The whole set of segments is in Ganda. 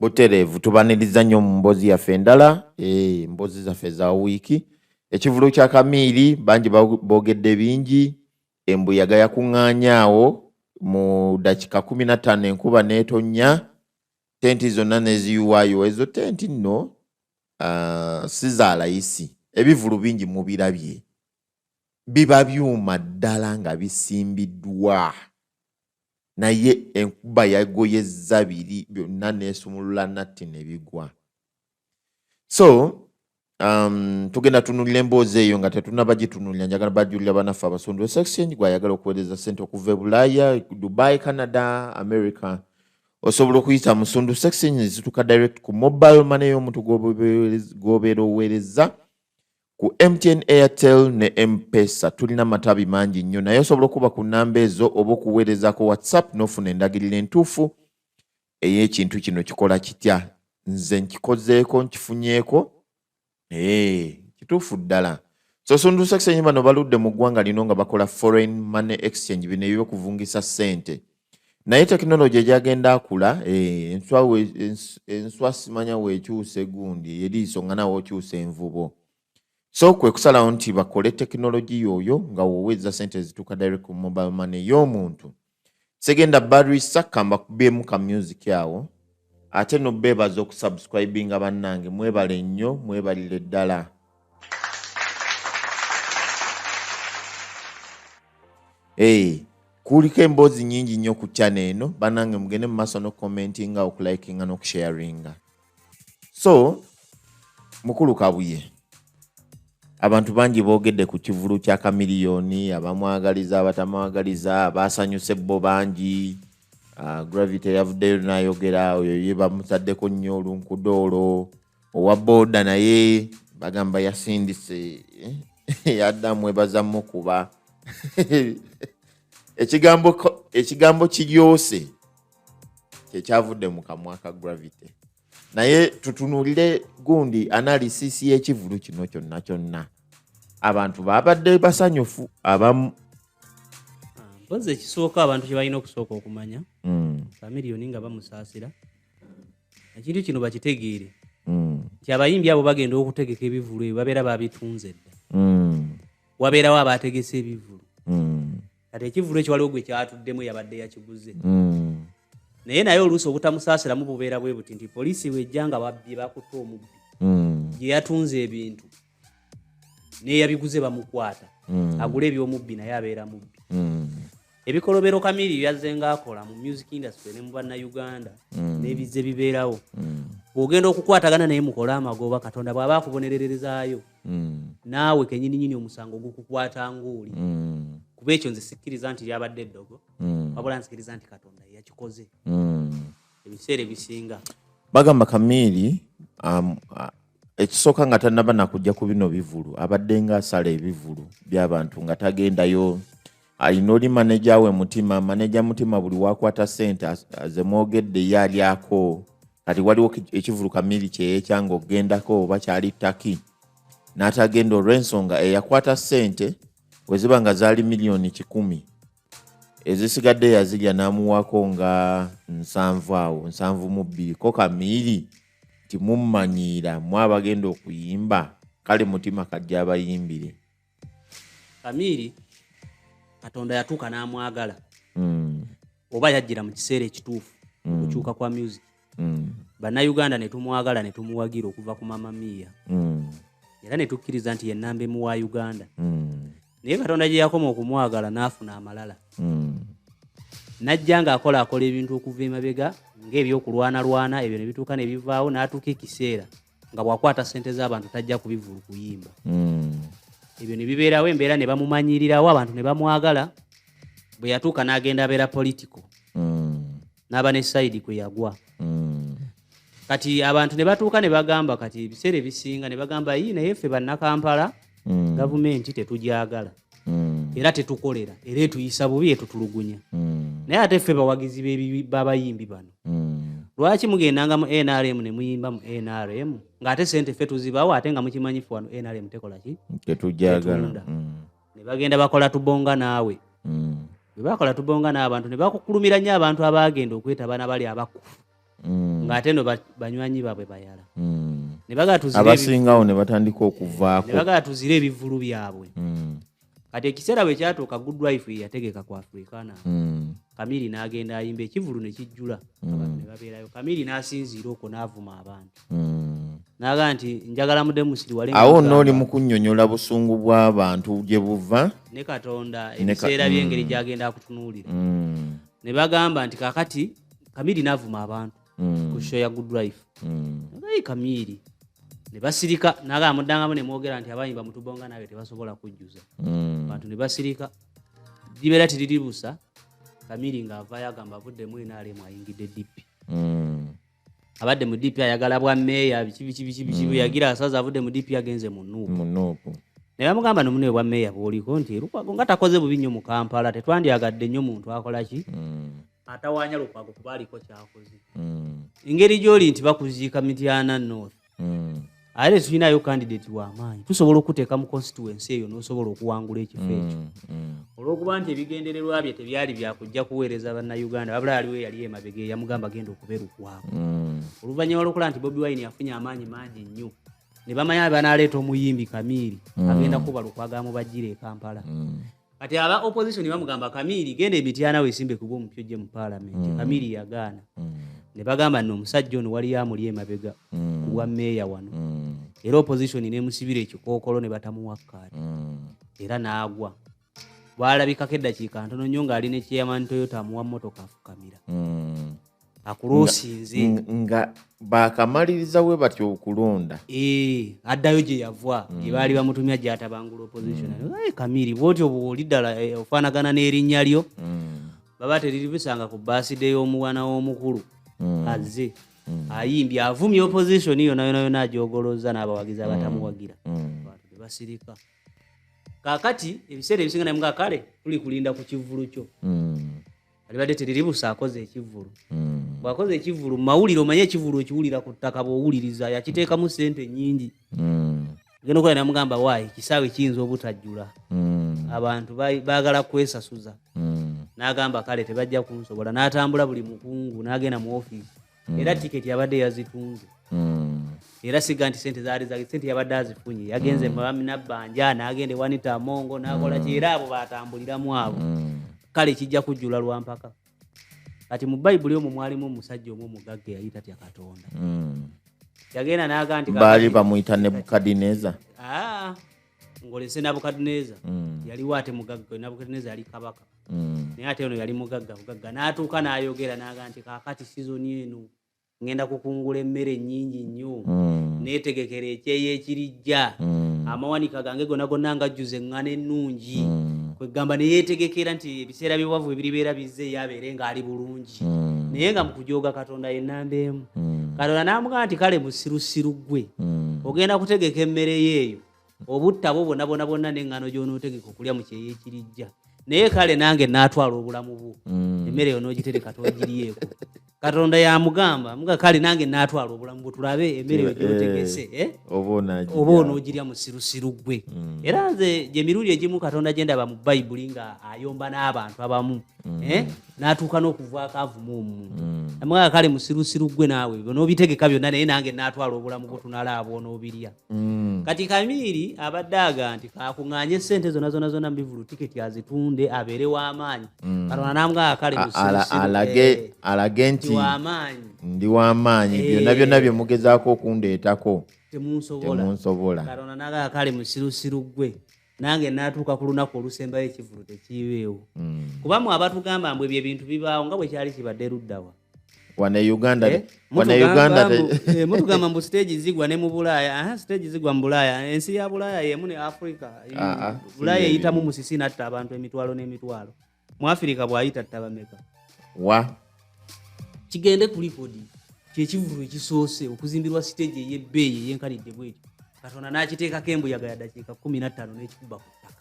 butereevu tubaniriza nnyo mu mboozi yaffe endala mboozi zaffe za wiiki. Ekivulu kya Chamili bangi boogedde bingi. Embuyaga yakuŋŋaanyaawo mu dakika 15 enkuba n'etonnya. Tenti zonna neziyiwaayo. Ezo tenti nno si za layisi. Ebivulu bingi mubirabye. Biba byuma ddala nga bisimbiddwa. Naye enkuba yagoyezza biri byonna neesumulula natti ne bigwa. So tugenda tunulira emboozi eyo nga tetunnabagitunulira. Njagala bajjulira banaffe abasondu exchange gwayagala okuweereza ssente okuva e Bulaaya, Dubai, Canada, America. Osobola okuyita mu Sundu section zituka direct ku mobile money y'omuntu gw'obeera oweereza ku MTN, Airtel ne M-Pesa. Tulina matabi mangi nnyo naye osobola okuba ku nnamba ezo oba okuweerezako WhatsApp n'ofuna endagiriro entuufu ey'ekintu kino kikola kitya. Nze nkikozeeko nkifunyeeko kituufu ddala. So Sundu section bano baludde mu ggwanga lino nga bakola foreign money exchange, bino ebyokuvungisa ssente. Naye tekinologi egyagenda akula enswa simanya weekyuse gundi eriiso nga nawe okyusa envubo. So kwe kusalawo nti bakole tekinologi yoyo nga woweeza ssente zituuka direct ku mobile money y'omuntu. Segenda Barisa kamba kubeemu ka music yawo ate no beebaza okusubscribinga bannange. Mwebale nnyo, mwebalire ddala. Kuliko emboozi nnyingi nnyo ku channel eno. Bannange mugende mu maaso n'okucommentinga, okulikinga n'okusharinga. So mukulu Kabuye, abantu bangi boogedde ku kivulu kya Chamili, abamwagaliza abatamwagaliza, abasanyuse bo bangi. Gravity yavuddeyo n'ayogera, oyo ye bamutaddeko nnyo olunkudoolo. Owa boda naye bagamba yasindise yaddamu ebaza mukuba. Ekigambo Kiyiise kyekyavudde mu kamwa ka Gravity. Naye tutunulire gundi analysis y'ekivulu kino kyonna kyonna. Abantu babadde basanyufu abamu. Mpozi ekisooka abantu kye balina okusooka okumanya Chamili nga bamusaasira. Ekintu kino bakitegeere nti abayimbi abo bagenda okutegeka ebivulu ebyo babeera babitunze dda. Wabeerawo abategese ebivulu. Kati ekivulu ekyo waliwo gwe kyatuddemu yabadde yakiguze. Naye oluusi obutamusaasiramu bubeera bwe buti nti poliisi wejja nga babbi bakutte omubbi gye yatunze ebintu n'eyabiguze bamukwata agula eby'omubbi naye abeera mubbi. Ebikolobero Chamili yazzenga akola mu music industry ne mu bannayuganda n'ebizze bibeerawo. Bw'ogenda okukwatagana naye mukola amagoba, Katonda bw'aba akubonererezaayo naawe kennyini omusango gukukwata ng'oli. Kuba ekyo nze sikkiriza nti lyabadde eddogo, wabula nsikiriza nti Katonda yakikoze ebiseera ebisinga. Bagamba Chamili ekisooka nga tannaba nakujja ku bino bivulu abadde nga asala ebivulu by'abantu nga tagendayo. Alina oli maneja we Mutima, maneja Mutima buli wakwata ssente ze mwogedde ye alyako. Kati waliwo ekivulu Chamili kyeyekyanga okugendako oba kyali ttaki n'atagenda olw'ensonga eyakwata ssente bwe ziba nga zaali miliyoni 10 ezisigadde yazirya n'amuwako nga 7 ko Chamili timummanyiira mwabagenda okuyimba. Kale Mutima kajja abayimbire. Chamili Katonda yatuuka n'amwagala oba yajjira mu kiseera ekituufu okukyuka kwa music. Bannayuganda ne tumwagala ne tumuwagira okuva ku Mama Mia era ne tukkiriza nti ye nnamba emu wa Uganda. Naye Katonda gye yakoma okumwagala n'afuna amalala. Najja ng'akola ebintu okuva emabega ng'ebyokulwanalwana, ebyo ne bituuka ne bivaawo n'atuuka ekiseera nga bw'akwata ssente z'abantu tajja kubivulu kuyimba. Ebyo ne bibeerawo embeera ne bamumanyirirawo, abantu ne bamwagala. Bwe yatuuka n'agenda abeera political n'aba ne side kwe yagwa. Kati abantu ne batuuka ne bagamba kati ebiseera ebisinga ne bagamba naye ffe bannakampala gavumenti tetugyagala era tetukolera era etuyisa bubi etutulugunya. Naye ate ffe bawagizi b'abayimbi bano lwaki mugendanga mu NRM ne muyimba mu NRM ng'ate ssente ffe tuzibawo ate nga mukimanyifu wano NRM tekola ki tetugyagala. Ne bagenda bakola tubonga naawe. Bwe bakola tubonga n'abantu ne bakukulumira nnyo abantu abaagenda okwetabana bali abakufu ng'ate no banywanyi baabwe bayala ne bagala tuzire abasingawo ne batandika okuvaako ne bagala tuzire ebivulu byabwe kati ekiseera bwe kyatuuka good wife yategeka ku Africana Chamili n'agenda ayimba ekivulu ne kijjula abantu ne babeerayo Chamili n'asinziira okwo n'avuma abantu n'aga nti njagala mudde musiri wale awo n'oli mu kunnyonnyola busungu bw'abantu gye buva ne Katonda ebiseera by'engeri gy'agenda akutunuulira ne bagamba nti kakati Chamili n'avuma abantu ku show ya good wife naye Chamili ne basirika n'agamba muddangamu ne mwogera nti abayimba mutubonga nawe tebasobola kujjuza abantu ne basirika libeera tiriribusa Chamili ng'avaayo agamba avuddemu enaalemu ayingidde dippi abadde mu dippi ayagala bwa meeya biki yagira asaza avudde mu dippi agenze mu Nuupu ne bamugamba nomunne bwa meeya bw'oliko nti Lukwago nga takoze bubi nnyo mu Kampala tetwandyagadde nnyo muntu akola ki atawaanya Lukwago kuba aliko kyakoze engeri gy'oli nti bakuziika Mityana North ate tulinayo candidate w'amaanyi tusobola okuteeka mu constituency eyo n'osobola okuwangula ekifo ekyo olw'okuba nti ebigendererwa bye tebyali byakujja kuweereza bannayuganda wabula aliwo yali emabega eyamugamba genda okubeera okwako oluvannyuma lw'okulaba nti Bobi Wine yafunye amaanyi mangi nnyo ne bamanya banaaleeta omuyimbi Chamili agenda kuba Lukwago amubajjira e Kampala kati aba opposition bamugamba Chamili genda e Mityana weesimbe kuba omupyo gye mu parliament Chamili yagaana ne bagamba nno omusajja ono waliyo amuli emabega ku bwa meeya wano era opposition n'emusibira ekikookolo ne batamuwa kkaadi era n'agwa bwalabikako eddakiika ntono nnyo ng'ali ne chairman Toyota amuwa mmotoka afukamira akuloosinze nga bakamaliriza we batyo okulonda addayo gye yava gye baali bamutumya gy'atabangula opposition Chamili bw'otyo bw'oli ddala ofaanagana n'erinnya lyo baba teriribisanga ku baaside y'omuwana w'omukulu azze ayimbye avumye opposition yona agyogoloza n'abawagizi abatamuwagira abantu basirika kakati ebiseera ebisinga naye mga kale tuli kulinda ku kivulu kyo alibadde teriribusa akoze ekivulu bw'akoze ekivulu mu mawulire omanye ekivulu ekiwulira ku ttaka bw'owuliriza yakiteekamu ssente nnyingi genda okola namugamba waayi kisaawe kiyinza obutajjula abantu baagala kwesasuza n'agamba kale tebajja kunsobola n'atambula buli mukungu n'agenda mu ofiisi era tiketi yabadde yazitunze era siga nti sente zaali zake sente yabadde azifunye yagenze nabbanja n'agenda ewanita Mongo n'akola ki era abo baatambuliramu abo kale kijja kujjula lwampaka kati mu Bayibuli omwo mwalimu omusajja omwo omugagga eyali tatya Katonda yagenda n'aga nti baali bamuyita Nebukadineza ngolese Nebukadineza yaliwo ate mugagga Nebukadineza yali kabaka naye ate ono yali mugagga n'atuuka n'ayogera n'aga nti kaakati sizoni eno ngenda kukungula emmere nnyingi nnyo neetegekera ekyeyo ekirijja amawanika gange gonna ngajjuza eŋŋana ennungi kwegamba ne yeetegekera nti ebiseera by'obwavu ebiribeera bizze yabeere ng'ali bulungi naye nga mu kujooga Katonda yennamba emu Katonda n'amugamba nti kale musirusiru ggwe ogenda kutegeka emmere yeeyo obuttabo bonna n'eŋŋano gy'onootegeka okulya mu kyeyo ekirijja naye kale nange n'atwala obulamu bwo emmere yo n'ogitereka togiryeko Katonda yamugamba mga kale nange n'atwala obulamu bwo tulabe emmere yo gy'otegese oba onoogirya musirusiru ggwe era nze gye mirundi egimu Katonda gye ndaba mu Bayibuli nga ayomba n'abantu abamu n'atuuka n'okuvaako avuma omuntu amugamba kale musirusiru ggwe naawe n'obitegeka byonna naye nange n'atwala obulamu bwo tunalaaba onoobirya kati Chamili abadde aga nti kakuŋŋaanye ssente zonna mbivulu tiketi azitunde abeere w'amaanyi Katonda n'amugamba kale musirusiru alage nti ndi w'amaanyi byonna bye mugezaako okundeetako temunsobola Katonda n'agamba kale musirusiru ggwe nange n'atuuka ku lunaku olusembayo ekivulu tekiibeewo kubamu abatugamba mbwe ebyo ebintu bibaawo nga bwe kyali kibadde luddawa wane Uganda mutugamba mbu stage zigwa ne mu Bulaaya stage zigwa mu Bulaaya ensi ya Bulaaya yemu ne Africa Bulaaya eyitamu musisi natta abantu emitwalo n'emitwalo mu Africa bw'ayita ttabameka kigende ku likodi kyekivulu ekisoose okuzimbirwa stage ey'ebbeeyi ey'enkalidde bwekyo Katonda n'akiteekako embuyaga ya dakiika 15 n'ekikuba ku ttaka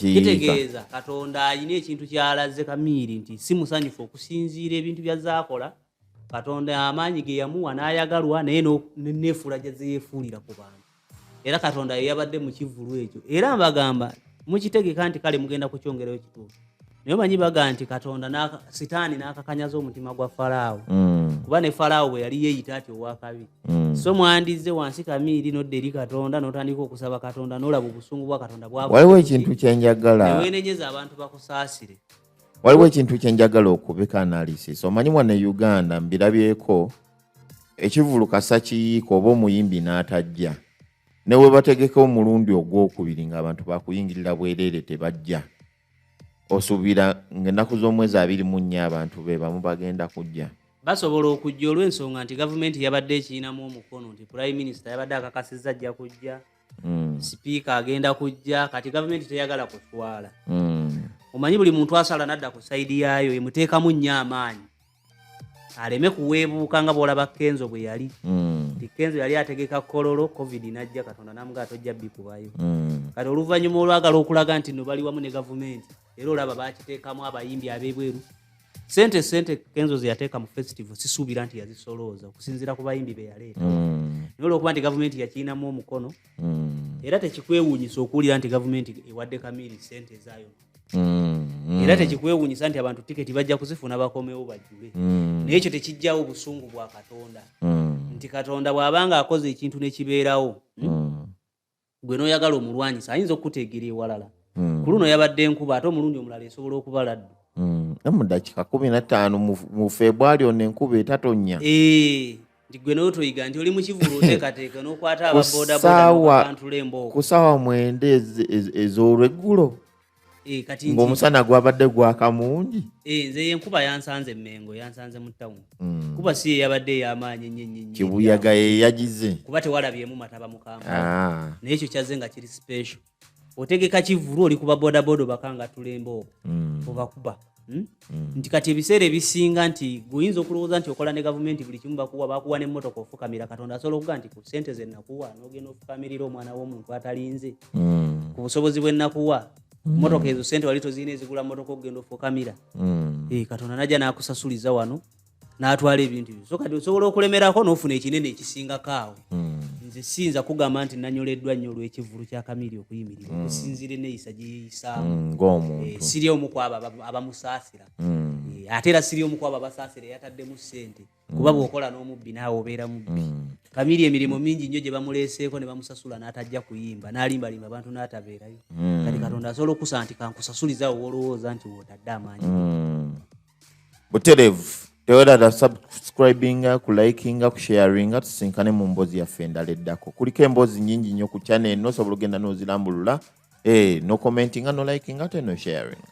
kitegeeza Katonda alina ekintu ky'alaze Chamili nti si musanyufu okusinziira ebintu by'azaakola Katonda amaanyi ge yamuwa n'ayagalwa naye n'efuula gye yeefuulira ku bantu era Katonda ye yabadde mu kivulu ekyo era mbagamba mukitegeka nti kale mugenda kukyongerayo kituufu naye omanyi baga nti Katonda sitaani n'akakanyaza omutima gwa Falaawo kuba ne Falaawo bwe yali yeeyita ati owakabi so mwandize wansi Chamili nodda eri Katonda n'otandika okusaba Katonda n'olaba obusungu bwa Katonda waliwo ekintu kyenjagala neweenenyeza abantu bakusaasire. Waliwo ekintu kyenjagala okubeka analysis. Omanyi wane Uganda mbirabyeko Ekivulu kasa kiyiiko oba omuyimbi n'atajja ne we bategeka omulundi ogwokubiri ng'abantu bakuyingirira bwereere tebajja osuubira ng'ennaku z'omwezi 24 abantu be bamu bagenda kujja. Basobola okujja olw'ensonga nti gavumenti yabadde ekiinamu omukono nti Prime Minister yabadde akakasizza ajja kujja sipiika agenda kujja kati gavumenti teyagala kuswala. Omanyi buli muntu asala nadda ku sayidi yaayo emuteekamu nnyo amaanyi aleme kuweebuuka nga bw'olaba Kenzo bwe yali nti Kenzo yali ategeka kololo covid najja Katonda namugaa tojja bikubayo kati oluvannyuma olwagala okulaga nti no bali wamu ne gavumenti era olaba bakiteekamu abayimbi ab'ebweru sente Kenzo ze yateeka mu festival sisuubira nti yazisolooza okusinziira ku bayimbi be yaleeta naye olw'okuba nti gavumenti yakiinamu omukono era tekikwewuunyisa okuwulira nti gavumenti ewadde Chamili sente zaayo era tekikwewuunyisa nti abantu tiketi bajja kuzifuna bakomewo bajjule naye ekyo tekijjawo busungu bwa Katonda nti Katonda bw'abanga akoze ekintu ne kibeerawo gwe n'oyagala omulwanyisa ayinza okukuteegera ewalala ku luno yabadde enkuba ate omulundi omulala esobola okuba laddu mu dakiika 15 mu February ono enkuba etatonya nti gwe nawe toyiga nti oli mu Kivulu oteekateeka n'okwata ababoodaboda n'okantula embooko ku ssaawa 9 ez'olweggulo ng'omusana gwabadde gwaka mungi nze enkuba yansanze Mengo yansanze mu ttawuni kuba si yabadde ey'amaanyi ennyo Kibuyaga ye yagize kuba tewalabyemu mataba mu Kampala naye ekyo kyazze nga kiri special otegeka Kivulu oli kuba bodaboda bakanga tulembo obakuba nti kati ebiseera ebisinga nti guyinza okulowooza nti okola ne gavumenti buli kimu bakuwa n'emmotoka ofukamira Katonda asobola okuga nti ku ssente ze nakuwa n'ogenda ofukamirira omwana w'omuntu atalinze ku busobozi bwe nakuwa mmotoka ezo ssente wali tozirina ezigula mmotoka okugenda ofukamira Katonda najja n'akusasuliza wano n'atwala ebintu byo so kati osobola okulemerako n'ofuna ekinene ekisingako awo nze siyinza kugamba nti nanyoleddwa nnyo olw'Ekivulu kya Chamili okuyimirira okusinziira enneeyisa gye yeeyisaamu siri omu ku abo abamusaasira ate era siri omu ku abo abasaasira yataddemu ssente kuba bw'okola n'omubbi naawe obeera mubbi Chamili emirimu mingi nnyo gye bamuleeseeko ne bamusasula n'atajja kuyimba n'alimbalimba abantu n'atabeerayo kati Katonda asobola okusa nti kankusasuliza woolowooza nti wootadde amaanyi butereevu tewera subscribinga kulikinga kusharinga tusinkane mu mbozi yaffe endala eddako kuliko emboozi nnyingi nnyo ku channel eno osobola ogenda n'ozirambulula no commentinga no likinga ate no sharing